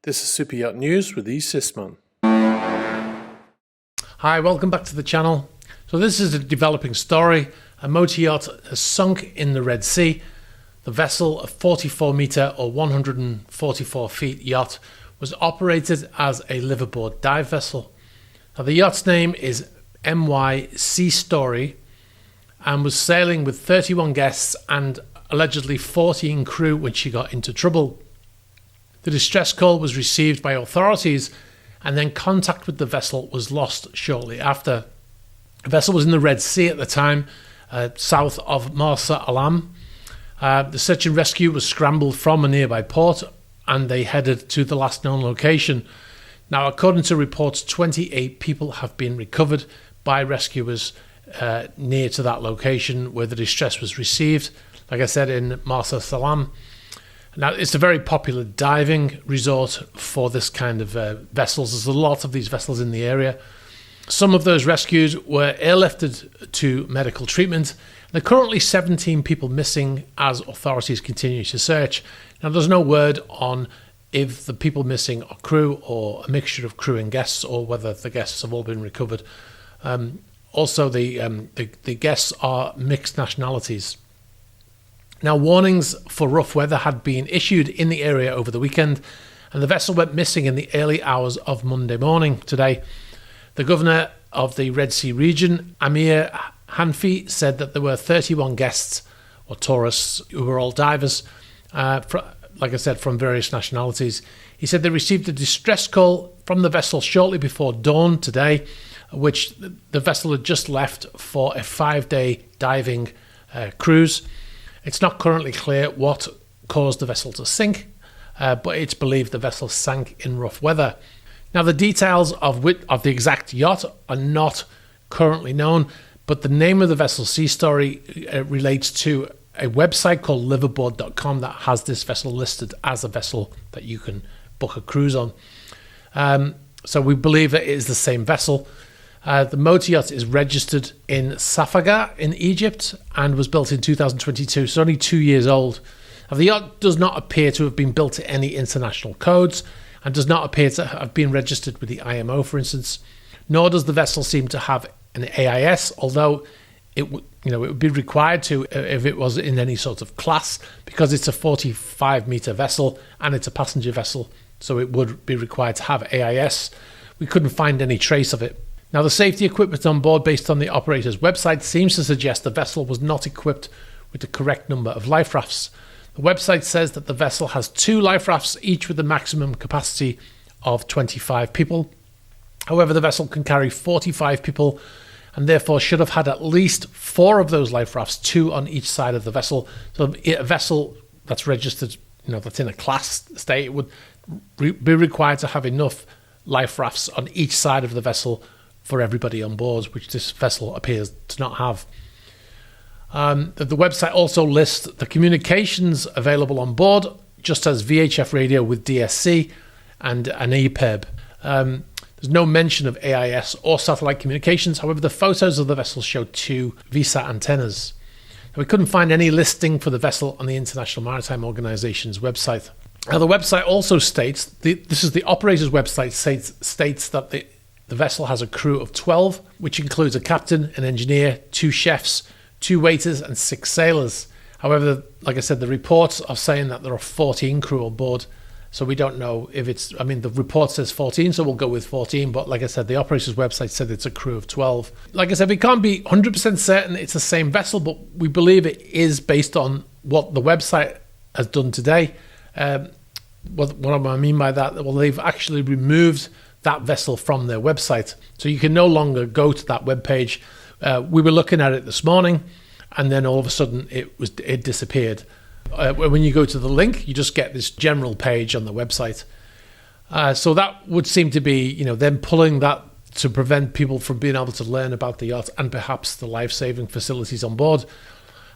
This is Super Yacht News with E. Sisman. Hi, welcome back to the channel. So this is a developing story. A motor yacht has sunk in the Red Sea. The vessel, a 44 metre or 144 feet yacht, was operated as a liveaboard dive vessel. Now the yacht's name is MY Sea Story and was sailing with 31 guests and allegedly 14 crew when she got into trouble. The distress call was received by authorities and then contact with the vessel was lost shortly after. The vessel was in the Red Sea at the time, south of Marsa Alam. The search and rescue was scrambled from a nearby port and they headed to the last known location. Now, according to reports, 28 people have been recovered by rescuers near to that location where the distress was received, like I said, in Marsa Alam. Now, it's a very popular diving resort for this kind of vessels. There's a lot of these vessels in the area. Some of those rescues were airlifted to medical treatment. There are currently 17 people missing as authorities continue to search. Now, there's no word on if the people missing are crew or a mixture of crew and guests, or whether the guests have all been recovered. Also, the guests are mixed nationalities. Now, warnings for rough weather had been issued in the area over the weekend, and the vessel went missing in the early hours of Monday morning today. The governor of the Red Sea region, Amir Hanfi, said that there were 31 guests or tourists who were all divers, like I said, from various nationalities. He said they received a distress call from the vessel shortly before dawn today, which the vessel had just left for a 5-day diving cruise. It's not currently clear what caused the vessel to sink, but it's believed the vessel sank in rough weather. Now, the details of the exact yacht are not currently known, but the name of the vessel, Sea Story, relates to a website called liveaboard.com that has this vessel listed as a vessel that you can book a cruise on. So we believe that it is the same vessel. The motor yacht is registered in Safaga in Egypt and was built in 2022, so only 2 years old. Now, the yacht does not appear to have been built to any international codes and does not appear to have been registered with the IMO, for instance, nor does the vessel seem to have an AIS, although it would be required to if it was in any sort of class, because it's a 45-metre vessel and it's a passenger vessel, so it would be required to have AIS. We couldn't find any trace of it. Now, the safety equipment on board, based on the operator's website, seems to suggest the vessel was not equipped with the correct number of life rafts. The website says that the vessel has 2 life rafts, each with a maximum capacity of 25 people. However, the vessel can carry 45 people and therefore should have had at least 4 of those life rafts, 2 on each side of the vessel. So a vessel that's registered, that's in a class state, would be required to have enough life rafts on each side of the vessel for everybody on board, which this vessel appears to not have. The website also lists the communications available on board, just as VHF radio with DSC and an EPIRB. There's no mention of AIS or satellite communications. However, the photos of the vessel show 2 VSAT antennas. Now, we couldn't find any listing for the vessel on the International Maritime Organization's website. Now, the website also states, this is the operator's website, states that the vessel has a crew of 12, which includes a captain, an engineer, 2 chefs, 2 waiters, and 6 sailors. However, like I said, the reports are saying that there are 14 crew on board. So we don't know if the report says 14, so we'll go with 14. But like I said, the operator's website said it's a crew of 12. Like I said, we can't be 100% certain it's the same vessel, but we believe it is based on what the website has done today. What do I mean by that? Well, they've actually removed that vessel from their website, so you can no longer go to that webpage. We were looking at it this morning, and then all of a sudden it disappeared. When you go to the link, you just get this general page on the website. So that would seem to be, them pulling that to prevent people from being able to learn about the yacht and perhaps the life-saving facilities on board.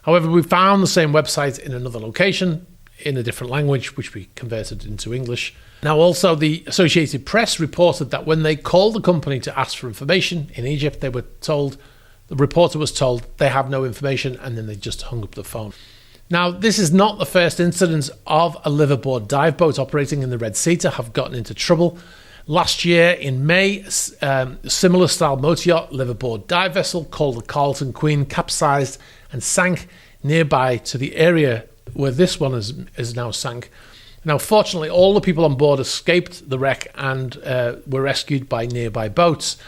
However, we found the same website in another location in a different language, which we converted into English. Now, also, the Associated Press reported that when they called the company to ask for information in Egypt, the reporter was told they have no information, and then they just hung up the phone. Now, this is not the first incident of a liveaboard dive boat operating in the Red Sea to have gotten into trouble. Last year in May, a similar style motor yacht liveaboard dive vessel called the Carlton Queen capsized and sank nearby to the area where this one is now sank. Now, fortunately, all the people on board escaped the wreck and were rescued by nearby boats.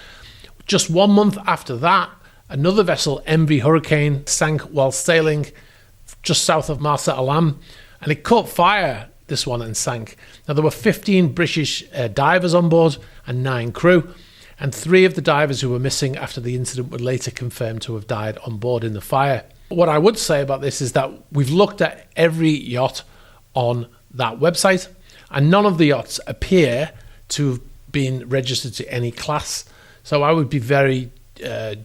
Just 1 month after that, another vessel, MV Hurricane, sank while sailing just south of Marsa Alam, and it caught fire, this one, and sank. Now, there were 15 British divers on board and 9 crew, and 3 of the divers who were missing after the incident were later confirmed to have died on board in the fire. What I would say about this is that we've looked at every yacht on that website, and none of the yachts appear to have been registered to any class. So I would be very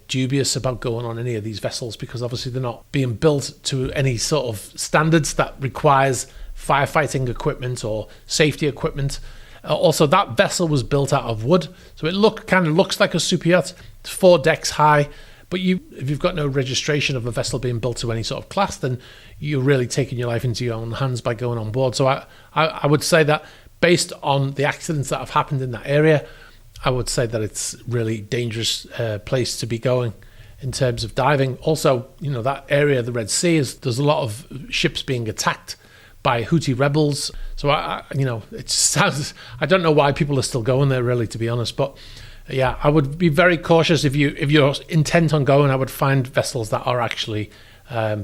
dubious about going on any of these vessels, because obviously they're not being built to any sort of standards that requires firefighting equipment or safety equipment. Also, that vessel was built out of wood, so it kind of looks like a super yacht. It's 4 decks high, but if you've got no registration of a vessel being built to any sort of class, then you're really taking your life into your own hands by going on board. So I would say that based on the accidents that have happened in that area, I would say that it's really dangerous place to be going in terms of diving. Also, that area, the Red Sea, there's a lot of ships being attacked by Houthi rebels. So it sounds, I don't know why people are still going there, really, to be honest. But yeah, I would be very cautious if you're intent on going. I would find vessels that are actually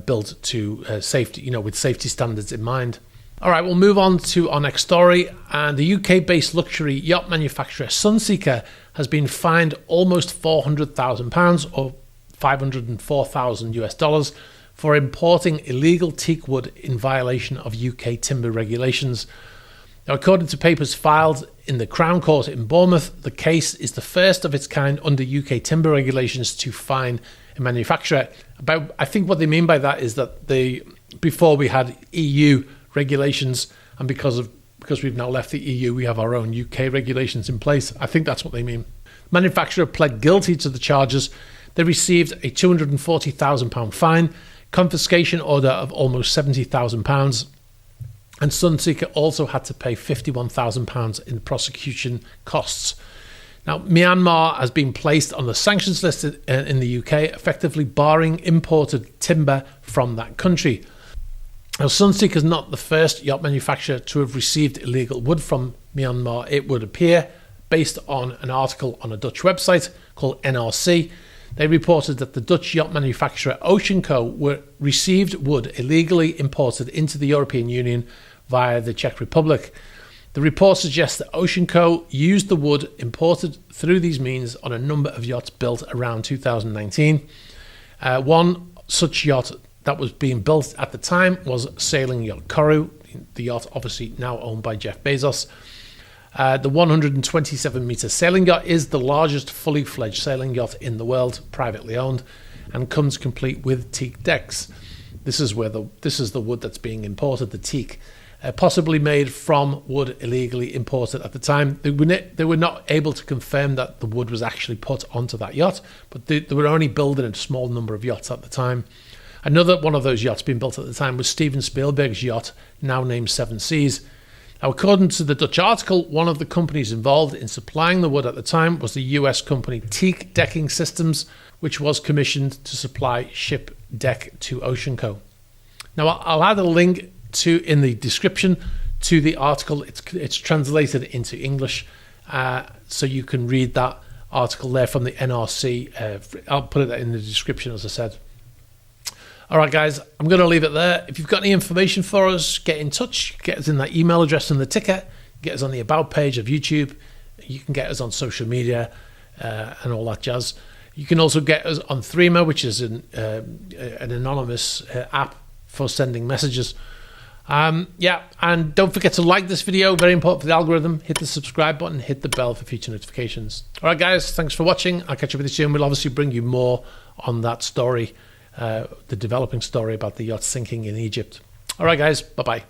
built to safety, with safety standards in mind. All right, we'll move on to our next story. And the UK-based luxury yacht manufacturer Sunseeker has been fined almost £400,000 or $504,000 for importing illegal teak wood in violation of UK timber regulations. Now, according to papers filed in the Crown Court in Bournemouth, the case is the first of its kind under UK timber regulations to fine a manufacturer. I think what they mean by that is that before we had EU regulations, and because we've now left the EU, we have our own UK regulations in place. I think that's what they mean. Manufacturer pled guilty to the charges. They received a £240,000 fine, confiscation order of almost £70,000, and Sunseeker also had to pay £51,000 in prosecution costs. Now, Myanmar has been placed on the sanctions list in the UK, effectively barring imported timber from that country. Now, Sunseeker is not the first yacht manufacturer to have received illegal wood from Myanmar, it would appear, based on an article on a Dutch website called NRC. They reported that the Dutch yacht manufacturer Ocean Co. received wood illegally imported into the European Union via the Czech Republic. The report suggests that Ocean Co. used the wood imported through these means on a number of yachts built around 2019. One such yacht that was being built at the time was sailing yacht Koru, the yacht obviously now owned by Jeff Bezos. The 127-metre sailing yacht is the largest fully fledged sailing yacht in the world, privately owned, and comes complete with teak decks. This is the wood that's being imported, the teak, possibly made from wood illegally imported at the time. They were not able to confirm that the wood was actually put onto that yacht, but they were only building a small number of yachts at the time. Another one of those yachts being built at the time was Steven Spielberg's yacht, now named Seven Seas. Now, according to the Dutch article, one of the companies involved in supplying the wood at the time was the US company Teak Decking Systems, which was commissioned to supply ship deck to Ocean Co. Now, I'll add a link in the description to the article. It's translated into English, so you can read that article there from the NRC. I'll put it in the description, as I said. All right, guys, I'm going to leave it there. If you've got any information for us, get in touch. Get us in that email address in the ticker. Get us on the About page of YouTube. You can get us on social media and all that jazz. You can also get us on Threema, which is an anonymous app for sending messages. And don't forget to like this video. Very important for the algorithm. Hit the subscribe button. Hit the bell for future notifications. All right, guys, thanks for watching. I'll catch up with you soon. We'll obviously bring you more on that story. The developing story about the yacht sinking in Egypt. All right, guys. Bye-bye.